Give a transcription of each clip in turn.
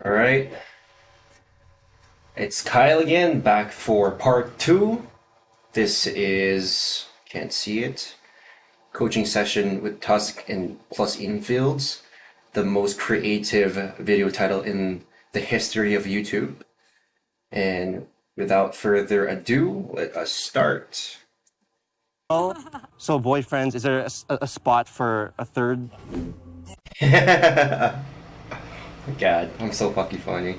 All right, it's Kyle again, back for part two. This is, can't see it, coaching session with Tusk and plus Infields, the most creative video title in the history of YouTube. And without further ado, let us start. Oh, so boyfriends, is there a spot for a third? God, I'm so fucking funny.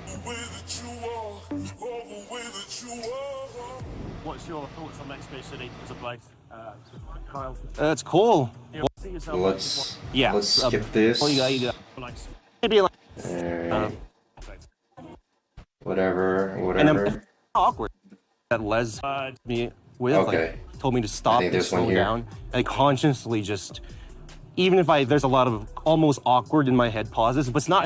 What's your thoughts on Mexico City as a place, Kyle? It's cool. You see yourself Yeah. Let's skip this. Oh, you got like maybe like Alright, whatever, and I'm whatever. awkward that Les me with Okay. like told me to I stop think and there's one slow here. down. I consciously just even if there's a lot of almost awkward in my head pauses, but it's not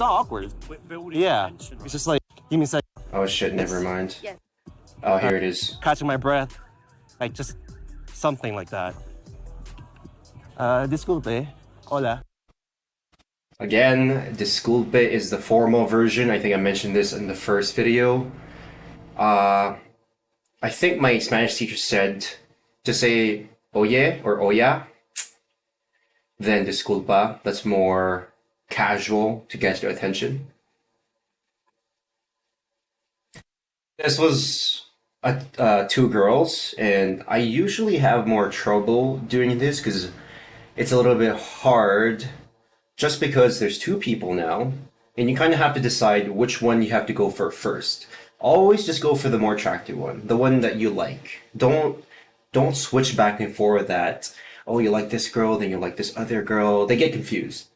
awkward. building Yeah, tension, it's just like give me a second, Oh shit, never mind. Yes. Oh, here it is. catching my breath, like just something like that. Disculpe, hola. Again, disculpe is the formal version. I think I mentioned this in the first video. I think my Spanish teacher said to say oye or oya, then disculpa. That's more casual to get your attention. This was two girls, and I usually have more trouble doing this because it's a little bit hard just because there's two people now, and you kind of have to decide which one you have to go for first. Always just go for the more attractive one, the one that you like. Don't switch back and forth that, oh, you like this girl, then you like this other girl. They get confused.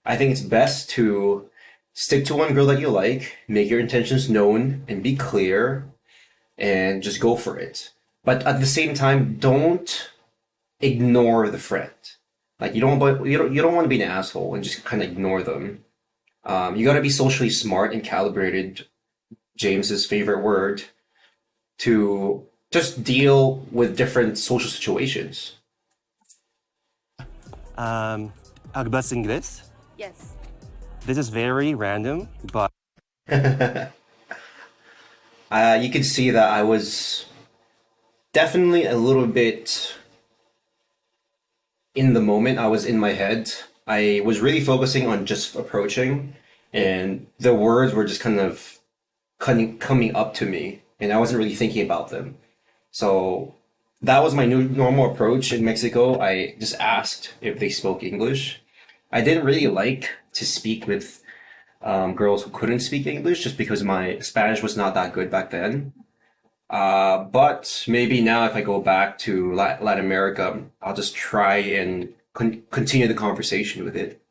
I think it's best to stick to one girl that you like, make your intentions known, and be clear, and just go for it. But at the same time, don't ignore the friend. Like you don't want to be an asshole and just kind of ignore them. You got to be socially smart and calibrated. James's favorite word to just deal with different social situations. Hablas Ingles? Yes. This is very random, but You can see that I was definitely a little bit in the moment. I was in my head. I was really focusing on just approaching, and the words were just kind of coming up to me, and I wasn't really thinking about them. So that was my new normal approach in Mexico. I just asked if they spoke English. I didn't really like to speak with girls who couldn't speak English just because my Spanish was not that good back then. But maybe now if I go back to Latin America, I'll just try and continue the conversation with it.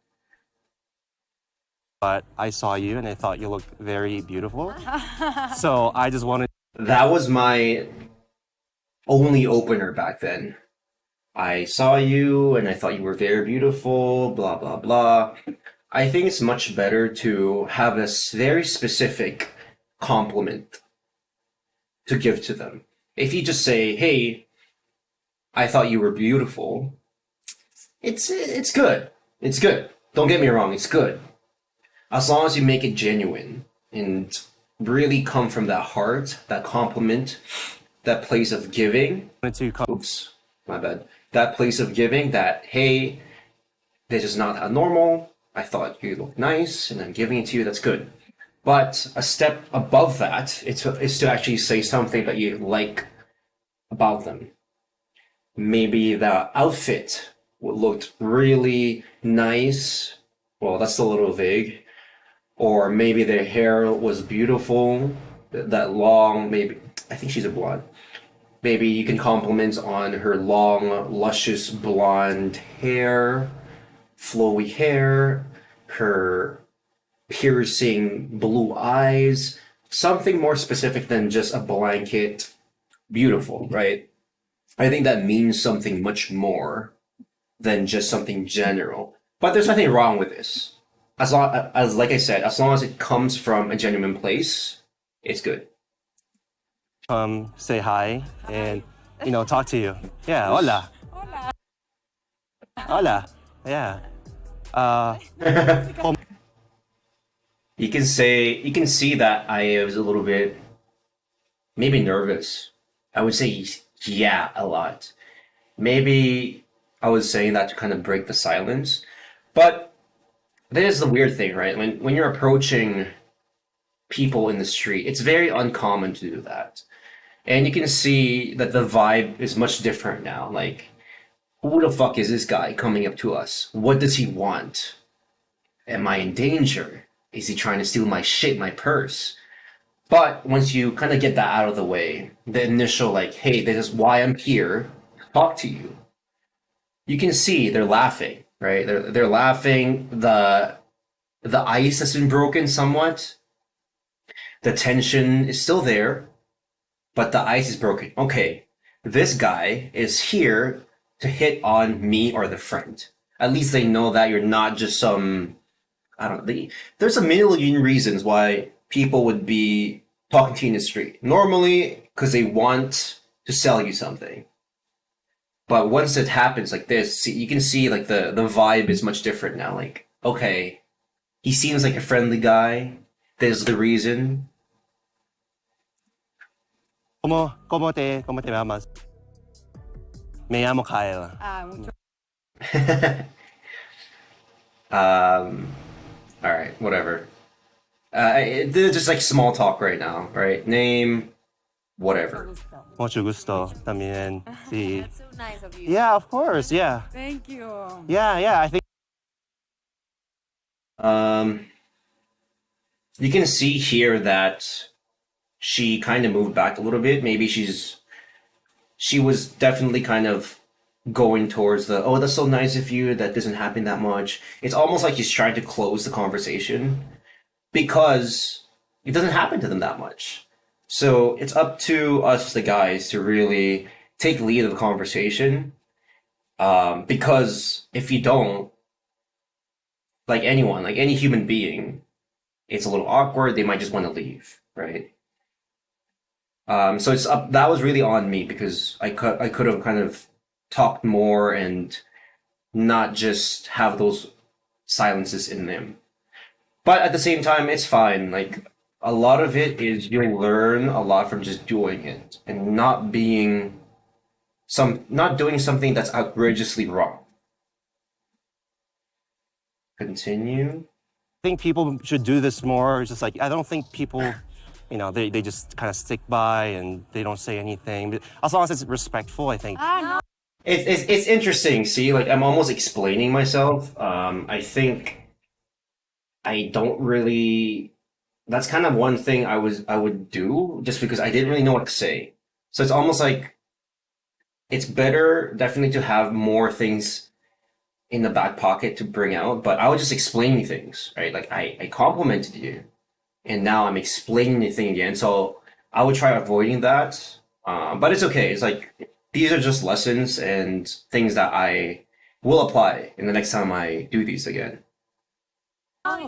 I saw you and I thought you looked very beautiful. So I just wanted That was my only opener back then. I saw you and I thought you were very beautiful, blah, blah, blah. I think it's much better to have a very specific compliment to give to them. If you just say, "Hey, I thought you were beautiful," it's good. It's good. Don't get me wrong, it's good. As long as you make it genuine and really come from that heart, that compliment, that place of giving. to come. Oops, my bad. That place of giving that, hey, this is not normal. I thought you looked nice and I'm giving it to you. That's good. But a step above that is to actually say something that you like about them. Maybe the outfit looked really nice. Well, that's a little vague. Or maybe their hair was beautiful, that long, maybe, I think she's a blonde. Maybe you can compliment on her long, luscious blonde hair, flowy hair, her piercing blue eyes, something more specific than just a blanket beautiful, right? I think that means something much more than just something general. But there's nothing wrong with this. As long as, like I said, as long as it comes from a genuine place, it's good. Say hi and talk to you. Yeah, hola. Hola. Yeah. you can see that I was a little bit maybe nervous. I would say yeah a lot. Maybe I was saying that to kind of break the silence. But that is the weird thing, right? When you're approaching people in the street, it's very uncommon to do that. And you can see that the vibe is much different now. Like, who the fuck is this guy coming up to us? What does he want? Am I in danger? Is he trying to steal my shit, my purse? But once you kind of get that out of the way, the initial like, hey, this is why I'm here, talk to you. You can see they're laughing, right? They're laughing. The ice has been broken somewhat. The tension is still there, but the ice is broken. Okay, this guy is here to hit on me or the friend. At least they know that you're not just some, I don't know. There's a million reasons why people would be talking to you in the street. Normally, because they want to sell you something. But once it happens like this, you can see like the vibe is much different now. Like, okay, he seems like a friendly guy. There's the reason. ¿Cómo te llamas? Me llamo Kyle. All right, whatever. They're just like small talk right now, right? Name, whatever. Mucho gusto también. Sí. That's so nice of you. Yeah, of course. Yeah. Thank you. Yeah. I think You can see here that she kind of moved back a little bit. Maybe she was definitely kind of going towards the, oh, that's so nice of you. That doesn't happen that much. It's almost like she's trying to close the conversation because it doesn't happen to them that much. So it's up to us, the guys, to really take lead of the conversation. Because if you don't, like anyone, like any human being, it's a little awkward. They might just want to leave, right? So it's up. That was really on me because I could have kind of talked more and not just have those silences in them. But at the same time, it's fine. Like a lot of it is you'll learn a lot from just doing it and not doing something that's outrageously wrong. Continue. people should do this more. It's just like I don't think people, they just kind of stick by and they don't say anything. But as long as it's respectful, I think. No. It's interesting. See, like I'm almost explaining myself. I think I don't really. That's kind of one thing I would do just because I didn't really know what to say. So it's almost like it's better definitely to have more things in the back pocket to bring out. But I was just explaining things, right? Like I complimented you, and now I'm explaining the thing again. So I would try avoiding that. But it's okay. It's like these are just lessons and things that I will apply in the next time I do these again.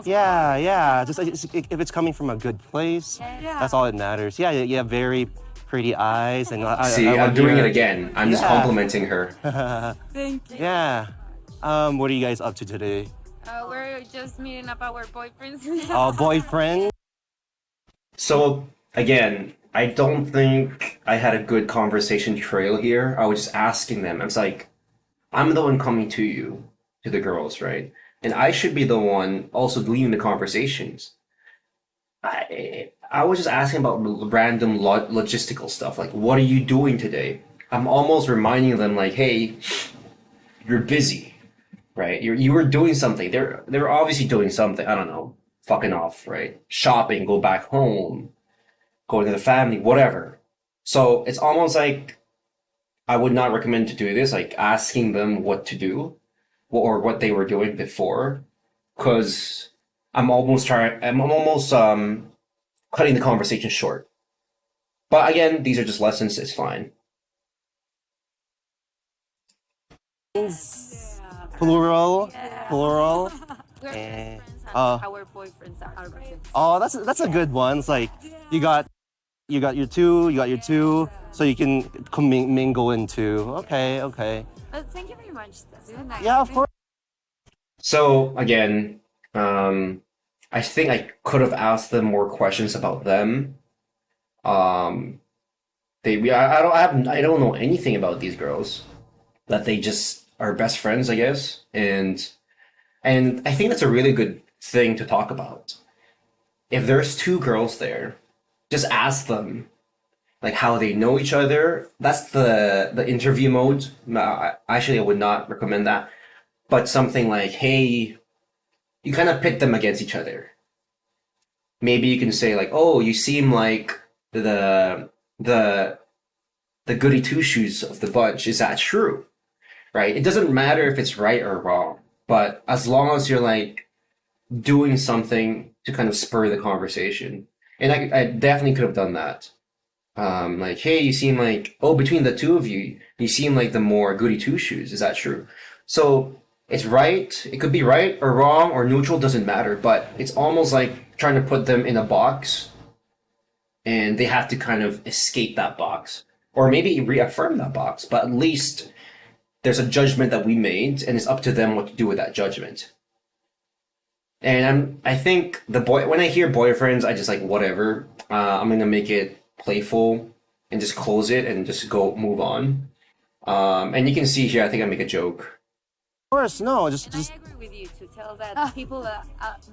Yeah. Just if it's coming from a good place, Yeah. that's all that matters. Yeah, you have very pretty eyes, and See, I'm doing it again. I'm just Yeah. complimenting her. Thank you. Yeah. What are you guys up to today? We're just meeting up our boyfriends. Boyfriend? So again, I don't think I had a good conversation trail here. I was just asking them. I was like, I'm the one coming to you, to the girls, right? And I should be the one also leading the conversations. I was just asking about random logistical stuff, like what are you doing today? I'm almost reminding them, like, hey, you're busy, right? You were doing something. They're obviously doing something. I don't know, fucking off, right? Shopping, go back home, going to the family, whatever. So it's almost like I would not recommend to do this, like asking them what to do or what they were doing before, because I'm almost cutting the conversation short. But again, these are just lessons. It's fine. Plural. We're Eh, friends and uh, our boyfriends are our friends. Oh, that's a good one. It's like you got your two, so you can mingle into. Okay. Thank you very much. That's so nice. Yeah, of course. So again, I think I could have asked them more questions about them. Um, I don't know anything about these girls. That they just are best friends, I guess, and I think that's a really good thing to talk about. If there's two girls there, just ask them like how they know each other. That's the interview mode. Actually, I would not recommend that. But something like, hey, you kind of pit them against each other. Maybe you can say like, oh, you seem like the the goody two shoes of the bunch. Is that true? Right? It doesn't matter if it's right or wrong, but as long as you're like doing something to kind of spur the conversation, and I definitely could have done that. Like, hey, you seem like, oh, between the two of you, you seem like the more goody two shoes. Is that true? So it's right. It could be right or wrong or neutral. Doesn't matter. But it's almost like trying to put them in a box, and they have to kind of escape that box, or maybe reaffirm that box. But at least there's a judgment that we made, and it's up to them what to do with that judgment. And I think the boy when I hear boyfriends, I just like whatever. I'm gonna make it playful and just close it and just go move on. And you can see here, I think I make a joke. Of course, no, And I agree with you to tell that people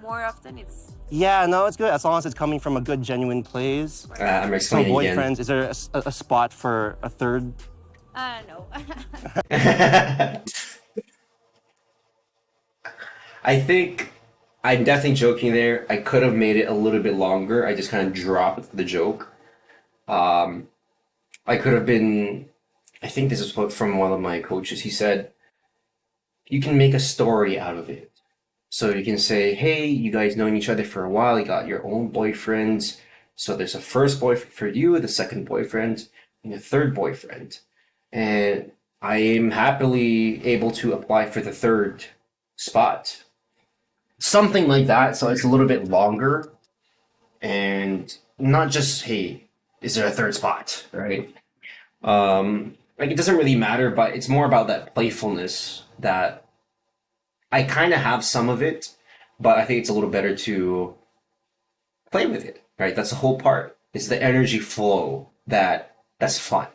more often it's yeah, no, it's good as long as it's coming from a good, genuine place. I'm So explaining again. boyfriends, is there a spot for a third? no. I think I'm definitely joking there. I could have made it a little bit longer. I just kind of dropped the joke. Um, I could have been. I think this is what from one of my coaches. He said you can make a story out of it. So you can say, hey, you guys known each other for a while, you got your own boyfriends. So there's a first boyfriend for you, the second boyfriend, and a third boyfriend. And I am happily able to apply for the third spot. Something like that. So it's a little bit longer and not just, hey, is there a third spot, right? Like it doesn't really matter, but it's more about that playfulness that I kind of have some of it, but I think it's a little better to play with it, right? That's the whole part. It's the energy flow that's fun.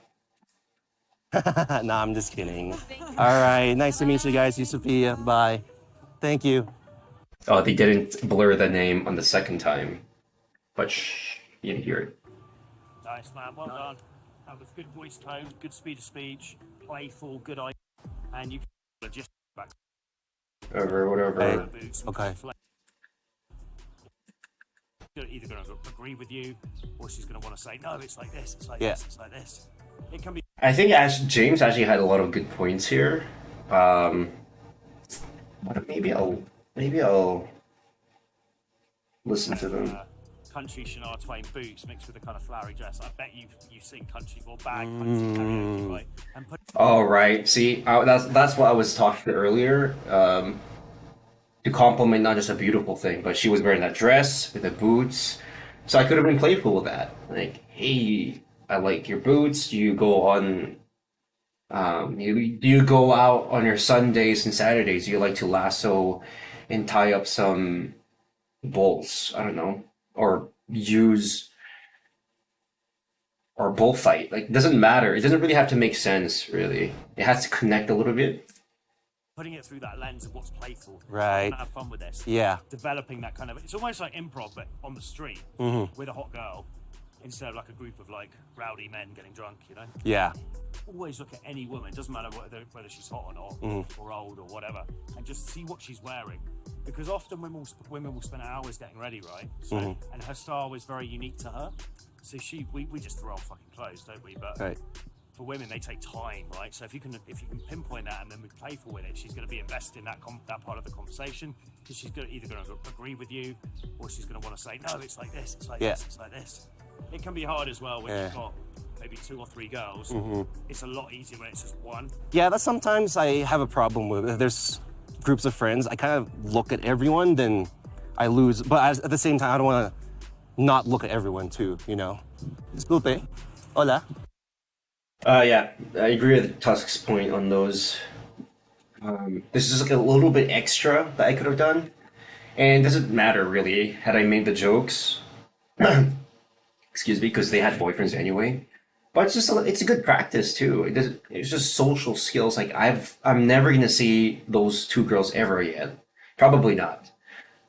No, I'm just kidding. All right, nice to meet you guys, Sophia. Bye. Thank you. Oh, they didn't blur the name on the second time, but shh, you didn't hear it. Nice, man. Well done. That was good voice tone, good speed of speech, playful, good idea. And you can just back Whatever. Hey. boots. Okay. Either going to agree with you, or she's going to want to say, no, it's like this, it's like Yeah. this, it's like this. It can be. I think James actually had a lot of good points here. But maybe I'll listen to them. Country Shania Twain boots mixed with a kind of flowery dress. I bet you sing country or bag country karaoke, right? And put Oh right, see, that's what I was talking earlier. To compliment not just a beautiful thing, but she was wearing that dress with the boots, so I could have been playful with that. Like, hey, I like your boots. You go on, you go out on your Sundays and Saturdays. You like to lasso and tie up some bulls. I don't know, or use or bullfight. Like, it doesn't matter. It doesn't really have to make sense. Really, it has to connect a little bit. putting it through that lens of what's playful. Right. And have fun with this. Yeah. Developing that kind of. It's almost like improv, but on the street Mm-hmm. with a hot girl, instead of like a group of like rowdy men getting drunk. You know. Yeah. Always look at any woman. Doesn't matter whether she's hot or not, Mm-hmm. or old or whatever, and just see what she's wearing. Because often women will spend hours getting ready, right? So, Mm-hmm. and her style is very unique to her. So we just throw on fucking clothes, don't we? But Right. for women, they take time, right? So if you can pinpoint that and then be playful with it, she's going to be invested in that part of the conversation, because she's either going to agree with you, or she's going to want to say, no, it's like this, it's like Yeah. this, it's like this. It can be hard as well when Yeah. you've got maybe 2 or 3 girls. It's a lot easier when it's just one. Yeah, that's sometimes I have a problem with. If there's groups of friends, I kind of look at everyone, then I lose. But at the same time, I don't want to not look at everyone too, you know? Disculpe. Hola. Yeah, I agree with Tusk's point on those. This is like a little bit extra that I could have done, And it doesn't matter really had I made the jokes, excuse me, because they had boyfriends anyway. But it's a good practice too. It's just social skills. Like I'm never gonna see those two girls ever again. Probably not.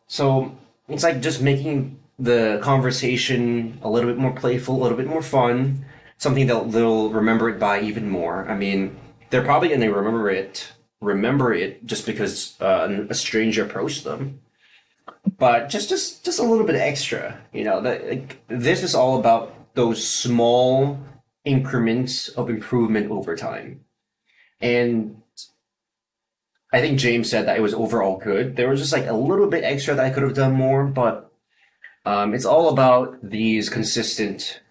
So it's like just making the conversation a little bit more playful, a little bit more fun, something that they'll remember it by even more. I mean, they're probably gonna remember it just because a stranger approached them. But just a little bit extra, you know. That like, this is all about those small increments of improvement over time. And I think James said that it was overall good. There was just like a little bit extra that I could have done more, but it's all about these consistent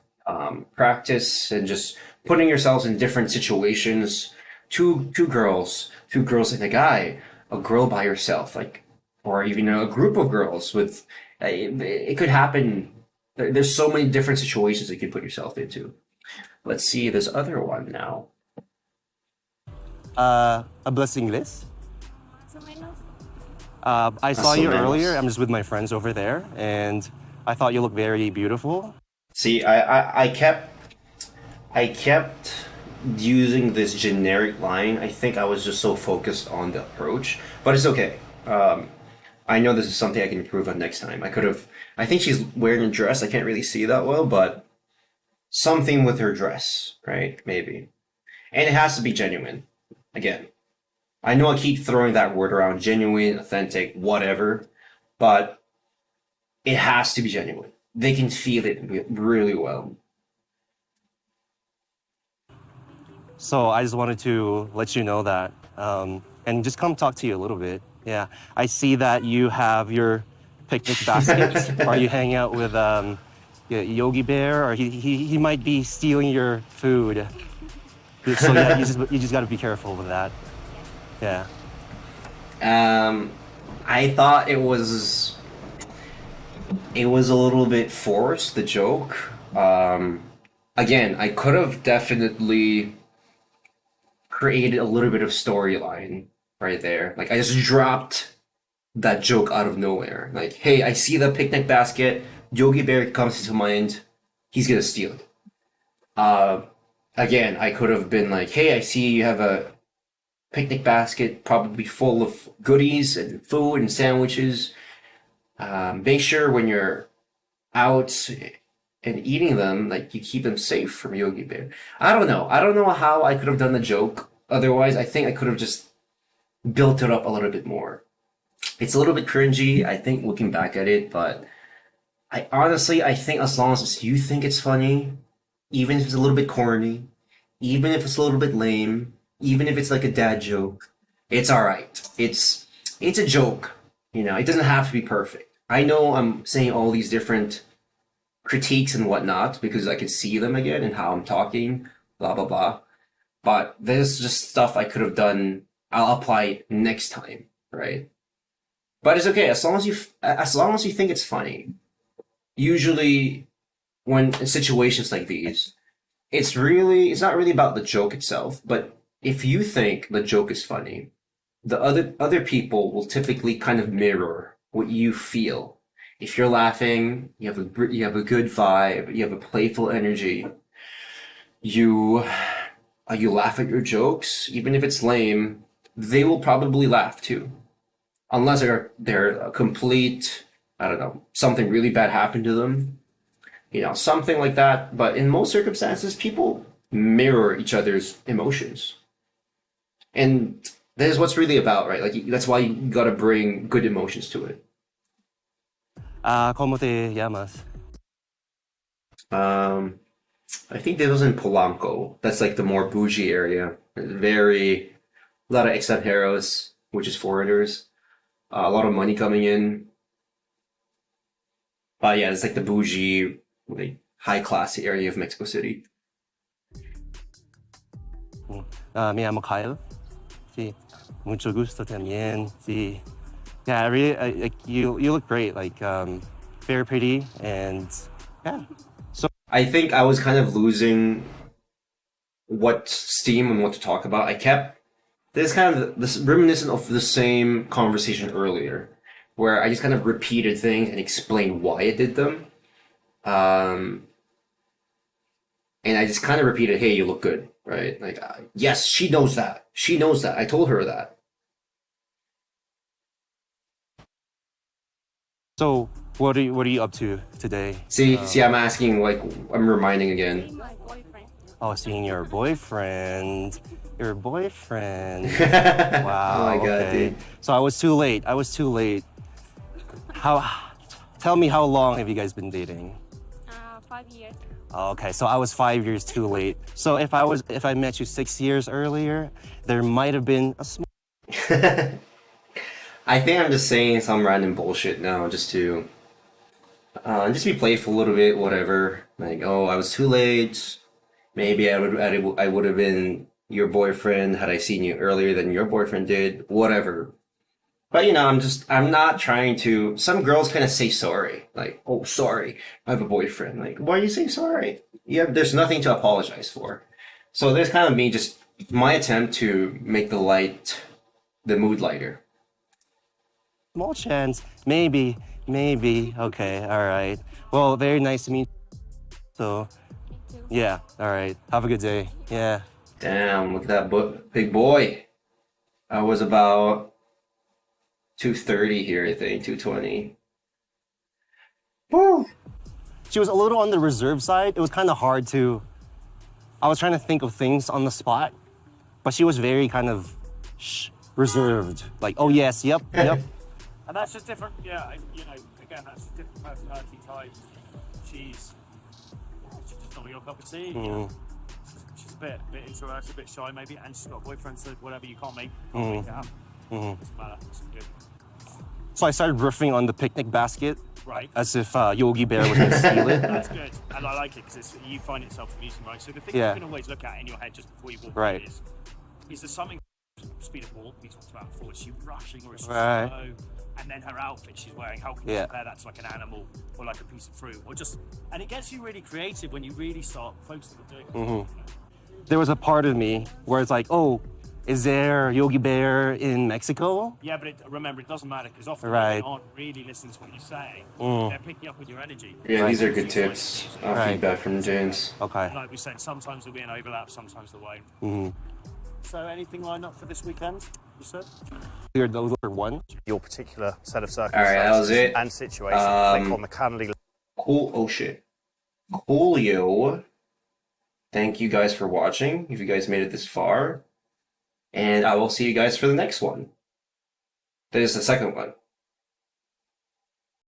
practice and just putting yourselves in different situations. Two girls and a guy, a girl by herself, like, or even a group of girls with. It could happen. There's so many different situations you can put yourself into. Let's see this other one now. Hablas inglés? Más o menos. I saw Más o you menos. earlier. I'm just with my friends over there, and I thought you looked very beautiful. See, I kept using this generic line. I think I was just so focused on the approach, but it's okay. I know this is something I can improve on next time. I could have. I think she's wearing a dress. I can't really see that well, but something with her dress, right? Maybe, and it has to be genuine. Again, I know I keep throwing that word around: genuine, authentic, whatever, but it has to be genuine. They can feel it really well. So I just wanted to let you know that, and just come talk to you a little bit. Yeah, I see that you have your picnic baskets. Are you hanging out with yeah, Yogi Bear, or he might be stealing your food? So yeah, you just got to be careful with that. Yeah. I thought it was a little bit forced, the joke. Again, I could have definitely created a little bit of storyline right there. Like I just dropped that joke out of nowhere. Like, hey, I see the picnic basket. Yogi Bear comes to mind. He's gonna steal it. Uh, Again, I could have been like, hey, I see you have a picnic basket, probably full of goodies and food and sandwiches. Make sure when you're out and eating them, like you keep them safe from Yogi Bear. I don't know. I don't know how I could have done the joke. Otherwise, I think I could have just built it up a little bit more. It's a little bit cringy, I think, looking back at it, but I think as long as you think it's funny, even if it's a little bit corny, even if it's a little bit lame, even if it's like a dad joke, it's all right. It's a joke, you know. It doesn't have to be perfect. I know I'm saying all these different critiques and whatnot because I can see them again and how I'm talking, blah blah blah. But there's just stuff I could have done. I'll apply it next time, right? But it's okay as long as you think it's funny. Usually, when in situations like these, it's not really about the joke itself, but if you think the joke is funny, the other people will typically kind of mirror what you feel. If you're laughing, you have a good vibe, you have a playful energy, you you laugh at your jokes, even if it's lame, they will probably laugh too. Unless they're a complete, I don't know, something really bad happened to them, you know, something like that. But in most circumstances, people mirror each other's emotions, and that is what's really about, right? Like that's why you gotta bring good emotions to it. ¿Cómo te llamas? Um, I think this was in Polanco. That's like the more bougie area. Very a lot of extranjeros, which is foreigners. A lot of money coming in. Yeah, it's like the bougie, like high class area of Mexico City. Me llamo Kyle. Sí. Mucho gusto también. Sí. Yeah, I really like you look great. Like very pretty and yeah. So I think I was kind of losing what steam and what to talk about. I kept this kind of this reminiscent of the same conversation earlier, where I just kind of repeated things and explained why I did them. And I just kind of repeated, "Hey, you look good," right? Like, yes, she knows that. She knows that. I told her that. So what are you up to today? See, I'm asking, like, I'm reminding again. My boyfriend. Oh, seeing your boyfriend. Your boyfriend. Oh Wow. my God, okay. dude. So I was too late. How? Tell me, how long have you guys been dating? 5 years. Okay, so I was 5 years too late. So if I met you 6 years earlier, there might have been a small. I think I'm just saying some random bullshit now, just be playful a little bit, whatever. Like, oh, I was too late. Maybe I would have been your boyfriend had I seen you earlier than your boyfriend did. Whatever. But I'm not trying to. Some girls kind of say sorry, like, "Oh, sorry, I have a boyfriend." Like, why are you saying sorry? Yeah, there's nothing to apologize for. So there's kind of me just my attempt to make the mood lighter. Small chance. Maybe. Okay, all right. Well, very nice to meet you. So, Me too. yeah, all right. Have a good day. Yeah. Damn, look at that big boy. I was about 230 here, I think, 220. Woo! She was a little on the reserve side. It was kind of hard to. I was trying to think of things on the spot, but she was very kind of reserved. Like, oh, yes, yep. And that's just different. Yeah, again, that's a different personality type. She's just not your cup of tea. She's a bit introverted, a bit shy maybe, and she's got a boyfriend, so whatever you can't make it happen. Doesn't matter. It's good. So I started riffing on the picnic basket Right. as if Yogi Bear was going to steal it. That's good, and I like it because you find it self-amusing, right? So the thing Yeah. you can always look at in your head just before you walk Right. in is there something speed of walk we talked about before? Is she rushing or is she Right. slow? And then her outfit she's wearing, how can you Yeah. compare that to like an animal or like a piece of fruit or just? And it gets you really creative when you really start focusing on doing it. There was a part of me where it's like, oh, is there Yogi Bear in Mexico? Yeah, but remember, it doesn't matter because often Right. they aren't really listening to what you're saying. They're picking up with your energy. Yeah, these are good It's like tips. music. Right. Feedback from James. Okay. Like we said, sometimes there'll be an overlap, sometimes there won't. So anything lined up for this weekend, you said? We're the for one. Your particular set of All right, that was circumstances it. and situation. Click on the Calendly Cool. Oh shit. Coolio. Thank you guys for watching. If you guys made it this far, and I will see you guys for the next one. That is the second one.